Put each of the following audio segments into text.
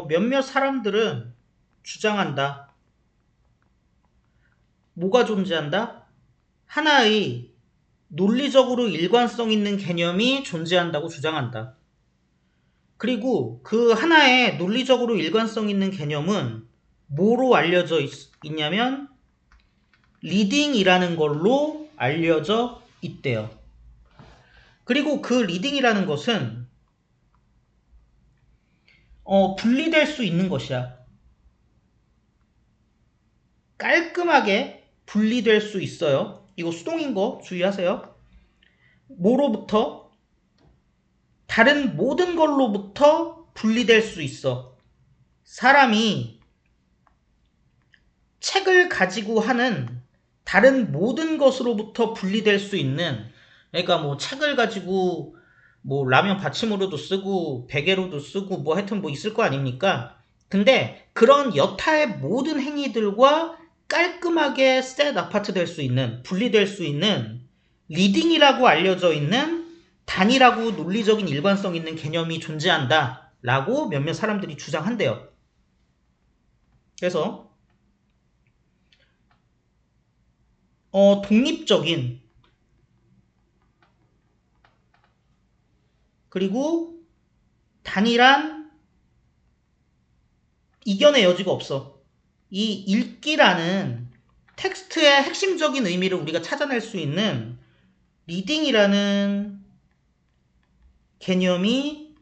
몇몇 사람들은 주장한다. 뭐가 존재한다? 하나의 논리적으로 일관성 있는 개념이 존재한다고 주장한다. 그리고 그 하나의 논리적으로 일관성 있는 개념은 뭐로 알려져 있냐면 리딩이라는 걸로 알려져 있대요. 그리고 그 리딩이라는 것은 분리될 수 있는 것이야. 깔끔하게 분리될 수 있어요. 이거 수동인 거 주의하세요. 뭐로부터? 다른 모든 걸로부터 분리될 수 있어. 사람이 책을 가지고 하는 다른 모든 것으로부터 분리될 수 있는, 그러니까 뭐 책을 가지고 뭐 라면 받침으로도 쓰고 베개로도 쓰고 뭐 하여튼 뭐 있을 거 아닙니까? 근데 그런 여타의 모든 행위들과 깔끔하게 셋 아파트 될 수 있는, 분리될 수 있는 리딩이라고 알려져 있는 단일하고 논리적인 일관성 있는 개념이 존재한다 라고 몇몇 사람들이 주장한대요. 그래서 독립적인, 그리고 단일한 이견의 여지가 없어. 이 읽기라는 텍스트의 핵심적인 의미를 우리가 찾아낼 수 있는 리딩이라는 개념이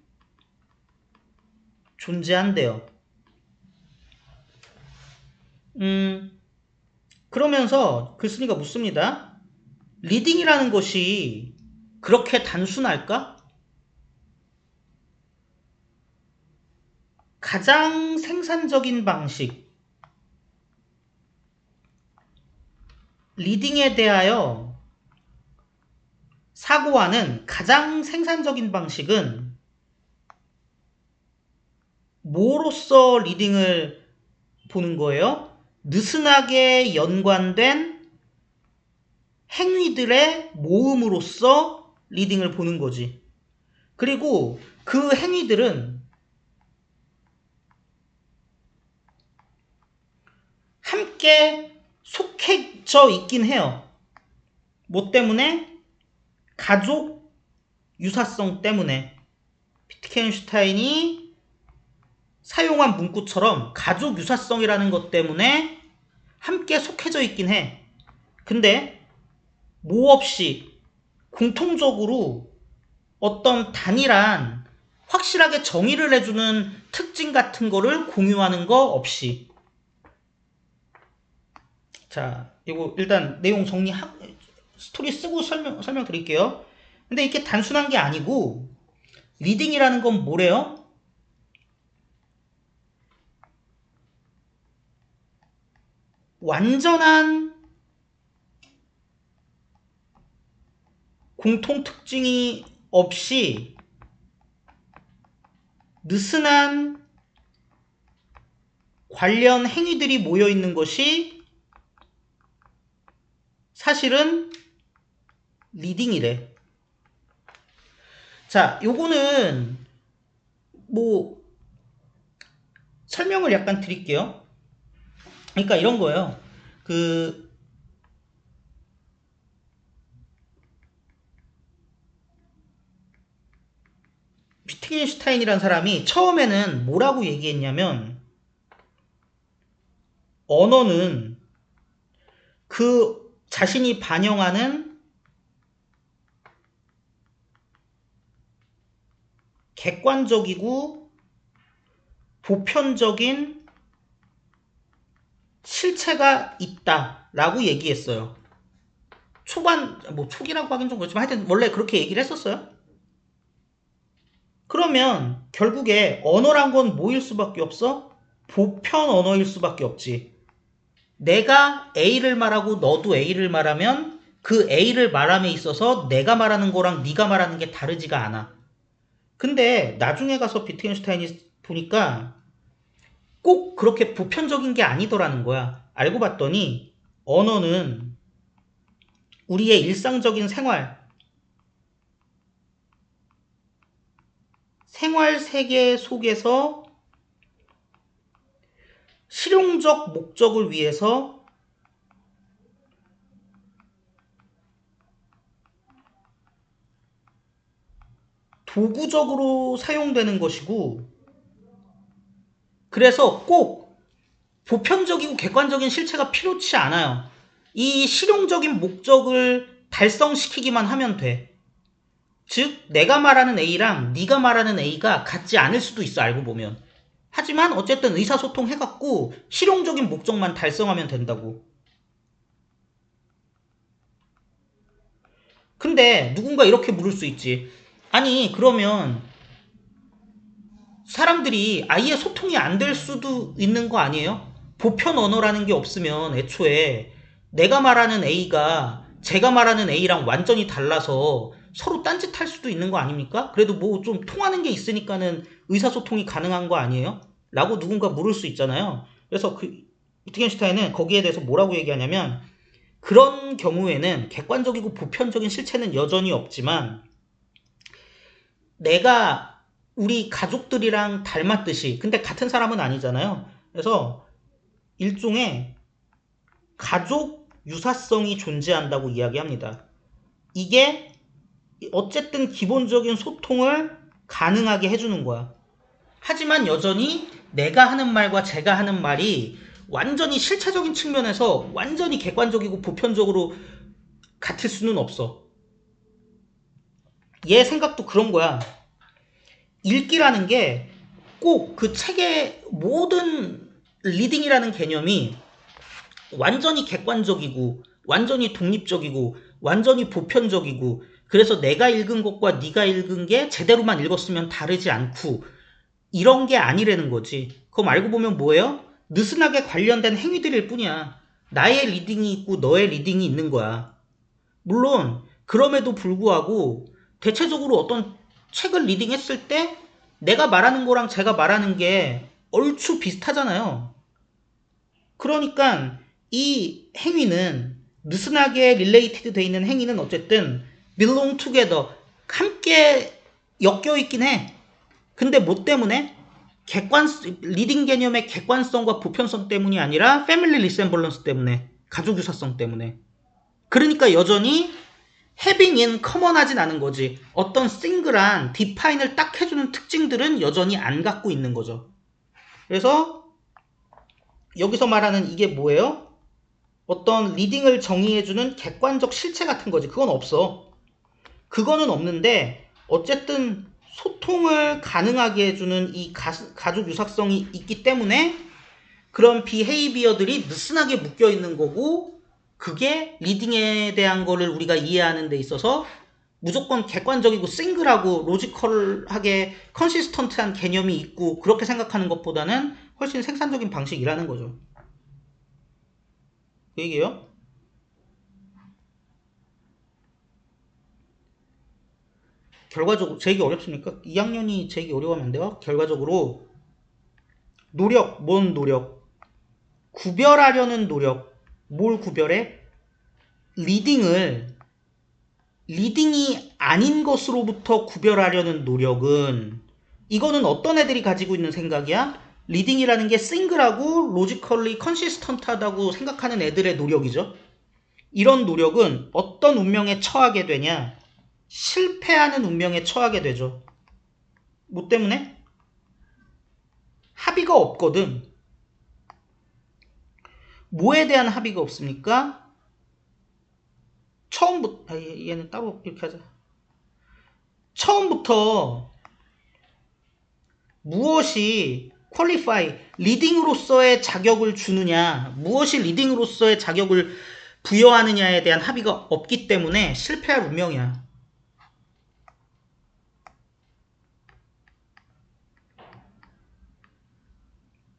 존재한대요. 그러면서 글쓴이가 묻습니다. 리딩이라는 것이 그렇게 단순할까? 가장 생산적인 방식, 리딩에 대하여 사고하는 가장 생산적인 방식은 뭐로써 리딩을 보는 거예요? 느슨하게 연관된 행위들의 모음으로써 리딩을 보는 거지. 그리고 그 행위들은 함께 속해져 있긴 해요. 뭐 때문에? 가족 유사성 때문에. 비트겐슈타인이 사용한 문구처럼 가족 유사성이라는 것 때문에 함께 속해져 있긴 해. 근데 뭐 없이 공통적으로 어떤 단일한 확실하게 정의를 해주는 특징 같은 거를 공유하는 거 없이. 자, 이거 일단 내용 스토리 쓰고 설명 드릴게요. 근데 이게 단순한 게 아니고 리딩이라는 건 뭐래요? 완전한 공통 특징이 없이 느슨한 관련 행위들이 모여 있는 것이 사실은 리딩이래. 자, 요거는 뭐 설명을 약간 드릴게요. 그러니까 이런 거예요. 비트겐슈타인이라는 사람이 처음에는 뭐라고 얘기했냐면 언어는 그 자신이 반영하는 객관적이고 보편적인 실체가 있다라고 얘기했어요. 초기라고 하긴 좀 그렇지만 하여튼 원래 그렇게 얘기를 했었어요. 그러면 결국에 언어란 건 뭐일 수밖에 없어? 보편 언어일 수밖에 없지. 내가 A를 말하고 너도 A를 말하면 그 A를 말함에 있어서 내가 말하는 거랑 네가 말하는 게 다르지가 않아. 근데 나중에 가서 비트겐슈타인이 보니까 꼭 그렇게 보편적인 게 아니더라는 거야. 알고 봤더니 언어는 우리의 일상적인 생활 세계 속에서 실용적 목적을 위해서 도구적으로 사용되는 것이고, 그래서 꼭 보편적이고 객관적인 실체가 필요치 않아요. 이 실용적인 목적을 달성시키기만 하면 돼. 즉 내가 말하는 A랑 네가 말하는 A가 같지 않을 수도 있어, 알고 보면. 하지만 어쨌든 의사소통 해갖고 실용적인 목적만 달성하면 된다고. 근데 누군가 이렇게 물을 수 있지. 아니 그러면 사람들이 아예 소통이 안 될 수도 있는 거 아니에요? 보편 언어라는 게 없으면 애초에 내가 말하는 A가 제가 말하는 A랑 완전히 달라서 서로 딴짓할 수도 있는 거 아닙니까? 그래도 뭐 좀 통하는 게 있으니까는 의사소통이 가능한 거 아니에요? 라고 누군가 물을 수 있잖아요. 그래서 위트겐슈타인은 거기에 대해서 뭐라고 얘기하냐면, 그런 경우에는 객관적이고 보편적인 실체는 여전히 없지만 내가 우리 가족들이랑 닮았듯이, 근데 같은 사람은 아니잖아요. 그래서 일종의 가족 유사성이 존재한다고 이야기합니다. 이게 어쨌든 기본적인 소통을 가능하게 해주는 거야. 하지만 여전히 내가 하는 말과 제가 하는 말이 완전히 실체적인 측면에서 완전히 객관적이고 보편적으로 같을 수는 없어. 얘 생각도 그런 거야. 읽기라는 게 꼭 그 책의 모든 리딩이라는 개념이 완전히 객관적이고 완전히 독립적이고 완전히 보편적이고, 그래서 내가 읽은 것과 네가 읽은 게 제대로만 읽었으면 다르지 않고 이런 게 아니라는 거지. 그럼 알고 보면 뭐예요? 느슨하게 관련된 행위들일 뿐이야. 나의 리딩이 있고 너의 리딩이 있는 거야. 물론 그럼에도 불구하고 대체적으로 어떤 책을 리딩했을 때 내가 말하는 거랑 제가 말하는 게 얼추 비슷하잖아요. 그러니까 이 행위는, 느슨하게 릴레이티드 돼 있는 행위는 어쨌든 belong together, 함께 엮여 있긴 해. 근데 뭐 때문에? 리딩 개념의 객관성과 보편성 때문이 아니라 패밀리 리셈블런스 때문에, 가족 유사성 때문에. 그러니까 여전히 having in common하진 않은 거지. 어떤 싱글한 디파인을 딱 해주는 특징들은 여전히 안 갖고 있는 거죠. 그래서 여기서 말하는 이게 뭐예요? 어떤 리딩을 정의해주는 객관적 실체 같은 거지. 그건 없어. 그거는 없는데 어쨌든 소통을 가능하게 해주는 이 가족 유사성이 있기 때문에 그런 비헤이비어들이 느슨하게 묶여있는 거고, 그게 리딩에 대한 거를 우리가 이해하는 데 있어서 무조건 객관적이고 싱글하고 로지컬하게 컨시스턴트한 개념이 있고 그렇게 생각하는 것보다는 훨씬 생산적인 방식이라는 거죠. 그 얘기예요. 결과적으로 제기 어렵습니까? 2학년이 제기 어려워하면 안 돼요? 결과적으로 노력, 뭔 노력? 구별하려는 노력. 뭘 구별해? 리딩을 리딩이 아닌 것으로부터 구별하려는 노력은, 이거는 어떤 애들이 가지고 있는 생각이야? 리딩이라는 게 싱글하고 로지컬리 컨시스턴트하다고 생각하는 애들의 노력이죠. 이런 노력은 어떤 운명에 처하게 되냐? 실패하는 운명에 처하게 되죠. 뭐 때문에? 합의가 없거든. 뭐에 대한 합의가 없습니까? 처음부터, 얘는 따로 이렇게 하자. 처음부터 무엇이 퀄리파이, 리딩으로서의 자격을 주느냐, 무엇이 리딩으로서의 자격을 부여하느냐에 대한 합의가 없기 때문에 실패할 운명이야.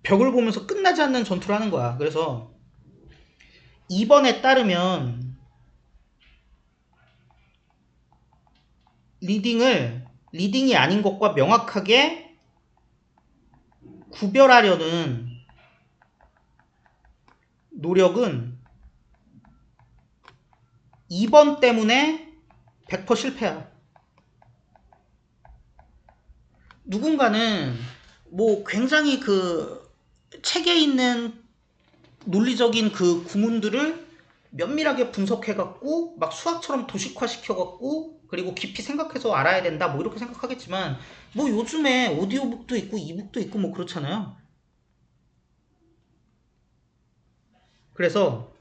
벽을 보면서 끝나지 않는 전투를 하는 거야. 그래서 2번에 따르면 리딩이 아닌 것과 명확하게 구별하려는 노력은 2번 때문에 100% 실패야. 누군가는 뭐 굉장히 책에 있는 논리적인 그 구문들을 면밀하게 분석해갖고 막 수학처럼 도식화시켜갖고 그리고 깊이 생각해서 알아야 된다 뭐 이렇게 생각하겠지만 뭐 요즘에 오디오북도 있고 이북도 있고 뭐 그렇잖아요. 그래서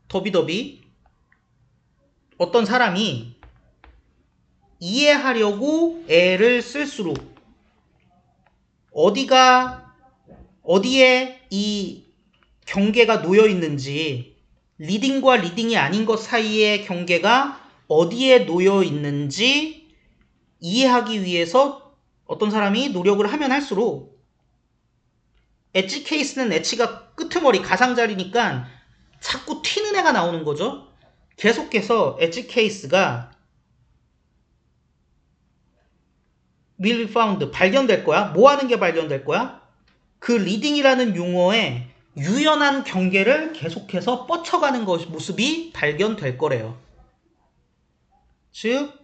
더비더비 어떤 사람이 이해하려고 애를 쓸수록 어디에 이 경계가 놓여 있는지, 리딩과 리딩이 아닌 것 사이의 경계가 어디에 놓여 있는지 이해하기 위해서 어떤 사람이 노력을 하면 할수록 엣지 케이스는 엣지가 끄트머리 가상자리니까 자꾸 튀는 애가 나오는 거죠. 계속해서 엣지 케이스가 will be found 발견될 거야. 뭐 하는 게 발견될 거야? 그 리딩이라는 용어의 유연한 경계를 계속해서 뻗쳐가는 모습이 발견될 거래요. 즉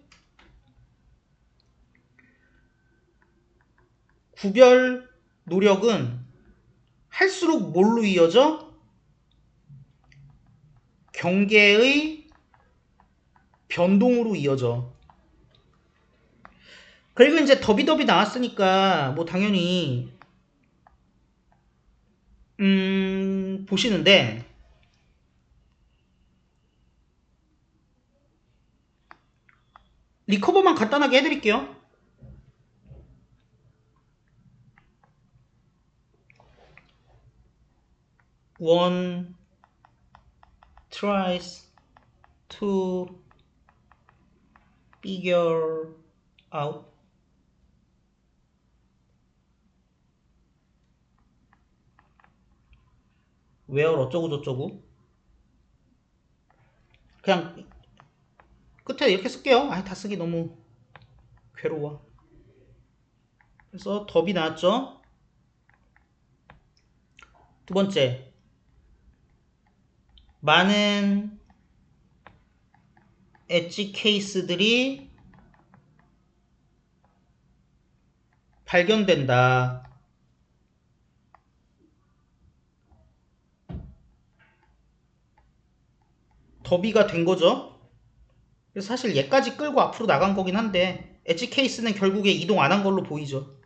구별 노력은 할수록 뭘로 이어져? 경계의 변동으로 이어져. 그리고 이제 더비더비 나왔으니까 뭐 당연히 보시는데 리커버만 간단하게 해드릴게요. One tries to figure out where 어쩌고 저쩌고 그냥 끝에 이렇게 쓸게요. 다 쓰기 너무 괴로워. 그래서 더비 나왔죠. 두 번째, 많은 엣지 케이스들이 발견된다. 더비가 된 거죠. 그래서 사실 얘까지 끌고 앞으로 나간 거긴 한데 엣지 케이스는 결국에 이동 안 한 걸로 보이죠.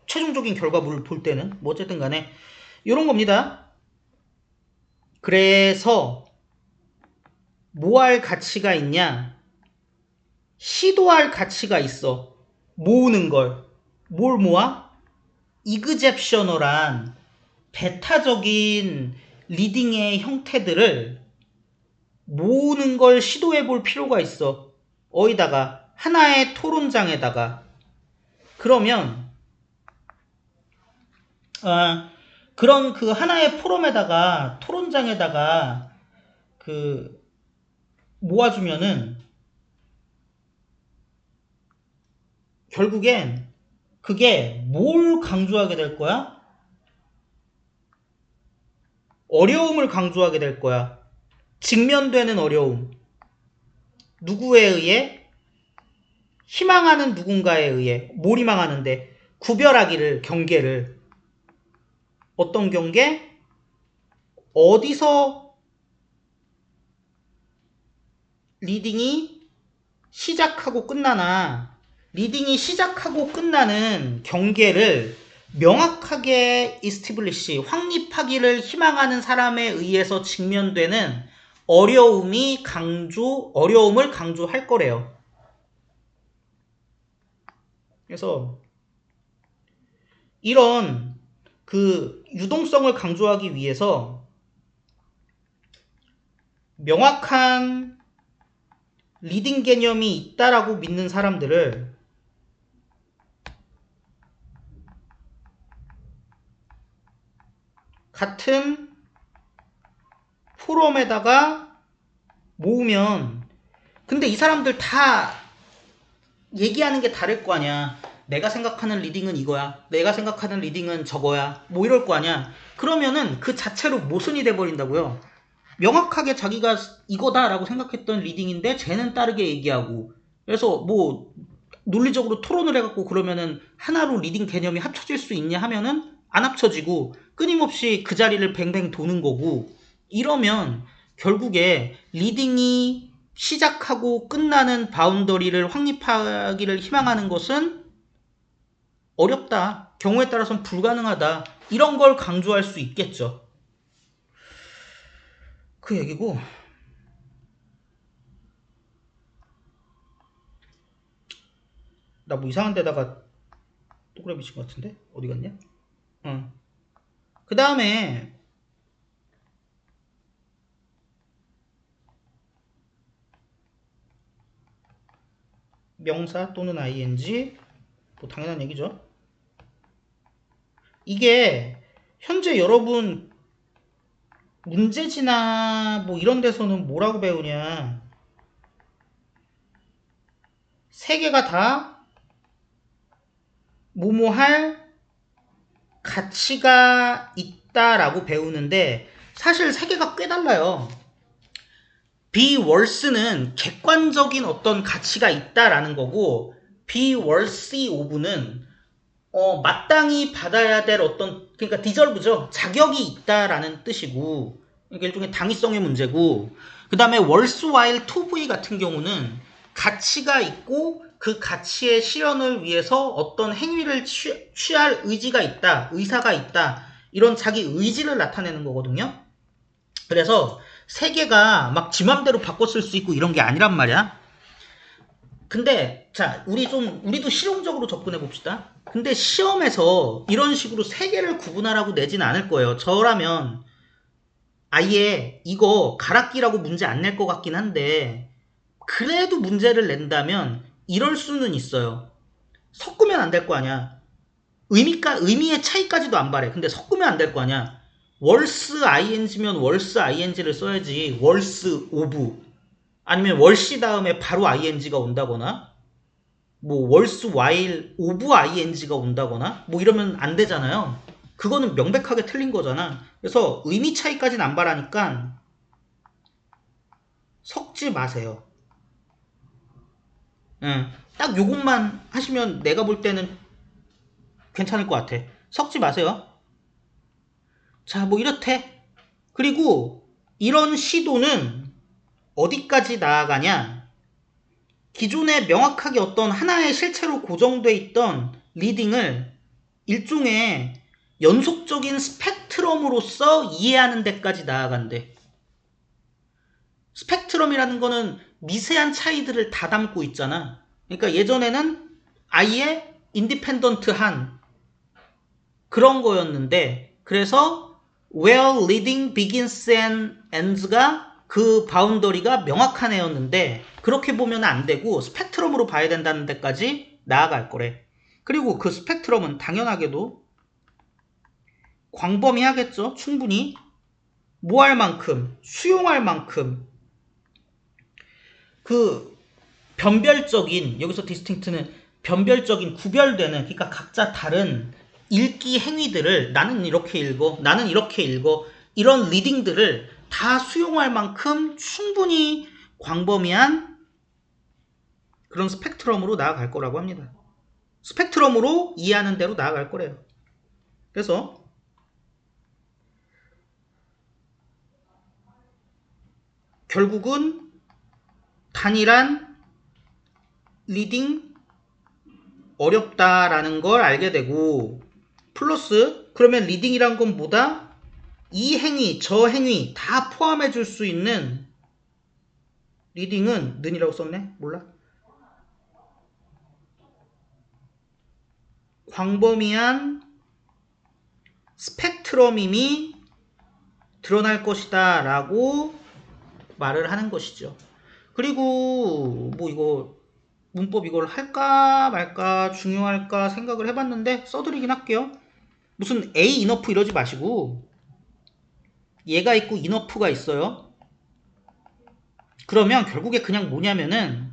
최종적인 결과물을 볼 때는 뭐 어쨌든 간에 이런 겁니다. 그래서 뭐 할 가치가 있냐? 시도할 가치가 있어. 모으는 걸. 뭘 모아? 이그잽셔널한 베타적인 리딩의 형태들을 모으는 걸 시도해 볼 필요가 있어. 어디다가? 하나의 토론장에다가. 그러면 그런 그 하나의 포럼에다가 토론장에다가 그 모아주면은 결국엔 그게 뭘 강조하게 될 거야? 어려움을 강조하게 될 거야. 직면되는 어려움. 누구에 의해? 희망하는 누군가에 의해. 뭘 희망하는데? 구별하기를, 경계를. 어떤 경계? 어디서 리딩이 시작하고 끝나나 리딩이 시작하고 끝나는 경계를 명확하게 이스티블리시, 확립하기를 희망하는 사람에 의해서 직면되는 어려움을 강조할 거래요. 그래서 이런 그 유동성을 강조하기 위해서 명확한 리딩 개념이 있다라고 믿는 사람들을 같은 포럼에다가 모으면 근데 이 사람들 다 얘기하는 게 다를 거 아니야. 내가 생각하는 리딩은 이거야. 내가 생각하는 리딩은 저거야. 뭐 이럴 거 아니야. 그러면은 그 자체로 모순이 돼버린다고요. 명확하게 자기가 이거다라고 생각했던 리딩인데 쟤는 다르게 얘기하고 그래서 뭐 논리적으로 토론을 해갖고 그러면은 하나로 리딩 개념이 합쳐질 수 있냐 하면은 안 합쳐지고 끊임없이 그 자리를 뱅뱅 도는 거고, 이러면 결국에 리딩이 시작하고 끝나는 바운더리를 확립하기를 희망하는 것은 어렵다, 경우에 따라서는 불가능하다, 이런 걸 강조할 수 있겠죠. 그 얘기고, 나 뭐 이상한 데다가 동그라미 친 것 같은데? 어디 갔냐? 그 다음에 명사 또는 ing, 뭐 당연한 얘기죠. 이게 현재 여러분 문제지나 뭐 이런 데서는 뭐라고 배우냐, 세 개가 다 뭐뭐 할 가치가 있다라고 배우는데, 사실 세 개가 꽤 달라요. be worth는 객관적인 어떤 가치가 있다라는 거고, be worthy of는 마땅히 받아야 될 어떤, 그러니까 deserve죠. 자격이 있다라는 뜻이고, 이게 일종의 당위성의 문제고, 그 다음에 worthwhile toV 같은 경우는 가치가 있고 그 가치의 실현을 위해서 어떤 행위를 취할 의지가 있다, 의사가 있다, 이런 자기 의지를 나타내는 거거든요. 그래서 세 개가 막 지 맘대로 바꿔 쓸 수 있고 이런 게 아니란 말이야. 근데 자, 우리도 실용적으로 접근해 봅시다. 근데 시험에서 이런 식으로 세 개를 구분하라고 내진 않을 거예요. 저라면 아예 이거 가락기라고 문제 안 낼 것 같긴 한데, 그래도 문제를 낸다면 이럴 수는 있어요. 섞으면 안 될 거 아니야. 의미의 차이까지도 안 바래. 근데 섞으면 안 될 거 아니야. 월스 ing면 월스 ing를 써야지 월스 오브, 아니면 월시 다음에 바로 ing가 온다거나, 뭐 월스 와일 오브 ing가 온다거나 뭐 이러면 안 되잖아요. 그거는 명백하게 틀린 거잖아. 그래서 의미 차이까지는 안 바라니까 섞지 마세요. 딱 요것만 하시면 내가 볼 때는 괜찮을 것 같아. 섞지 마세요. 자, 뭐 이렇대. 그리고 이런 시도는 어디까지 나아가냐? 기존에 명확하게 어떤 하나의 실체로 고정돼 있던 리딩을 일종의 연속적인 스펙트럼으로서 이해하는 데까지 나아간대. 스펙트럼이라는 거는 미세한 차이들을 다 담고 있잖아. 그러니까 예전에는 아예 인디펜던트한 그런 거였는데, 그래서 where reading begins and ends가 그 바운더리가 명확한 애였는데, 그렇게 보면 안 되고 스펙트럼으로 봐야 된다는 데까지 나아갈 거래. 그리고 그 스펙트럼은 당연하게도 광범위하겠죠. 충분히 뭐 할 만큼, 수용할 만큼, 그 변별적인, 여기서 디스팅트는 변별적인, 구별되는, 그러니까 각자 다른 읽기 행위들을, 나는 이렇게 읽어, 나는 이렇게 읽어, 이런 리딩들을 다 수용할 만큼 충분히 광범위한 그런 스펙트럼으로 나아갈 거라고 합니다. 스펙트럼으로 이해하는 대로 나아갈 거래요. 그래서 결국은 단일한 리딩 어렵다라는 걸 알게 되고, 플러스 그러면 리딩이란 건 뭐다? 이 행위, 저 행위 다 포함해 줄 수 있는, 리딩은 는이라고 썼네? 몰라? 광범위한 스펙트럼임이 드러날 것이다 라고 말을 하는 것이죠. 그리고 뭐 이거 문법 이걸 할까 말까 중요할까 생각을 해봤는데 써드리긴 할게요. 무슨 A 이너프 이러지 마시고, 얘가 있고 이너프가 있어요. 그러면 결국에 그냥 뭐냐면은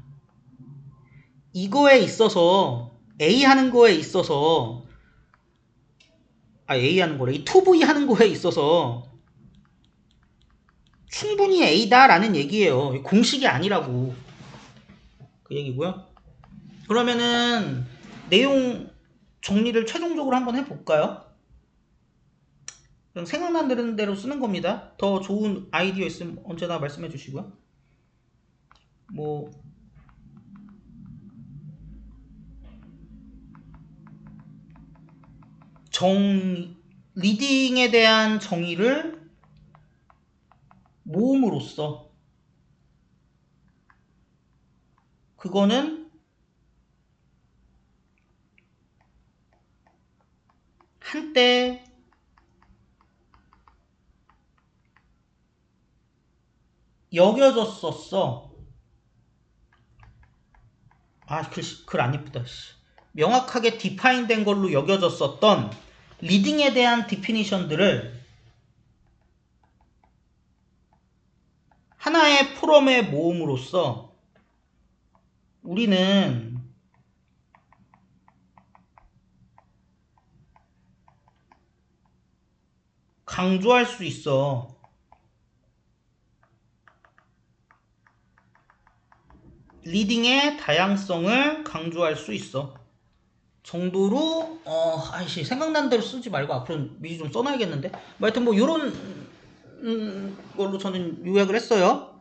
이거에 있어서 A 하는 거에 있어서, A 하는 거래, 이 2V 하는 거에 있어서 충분히 A다 라는 얘기예요. 공식이 아니라고, 그 얘기고요. 그러면은 내용 정리를 최종적으로 한번 해볼까요? 그냥 생각나는 대로 쓰는 겁니다. 더 좋은 아이디어 있으면 언제나 말씀해 주시고요. 뭐 리딩에 대한 정의를 모음으로써 그거는 한때 여겨졌었어. 아, 글 안 이쁘다. 씨. 명확하게 디파인된 걸로 여겨졌었던 리딩에 대한 디피니션들을 하나의 포럼의 모음으로써 우리는 강조할 수 있어. 리딩의 다양성을 강조할 수 있어. 정도로 아이씨 생각난 대로 쓰지 말고 앞으로 미리 좀 써놔야겠는데. 뭐 하여튼 뭐 요런 걸로 저는 요약을 했어요.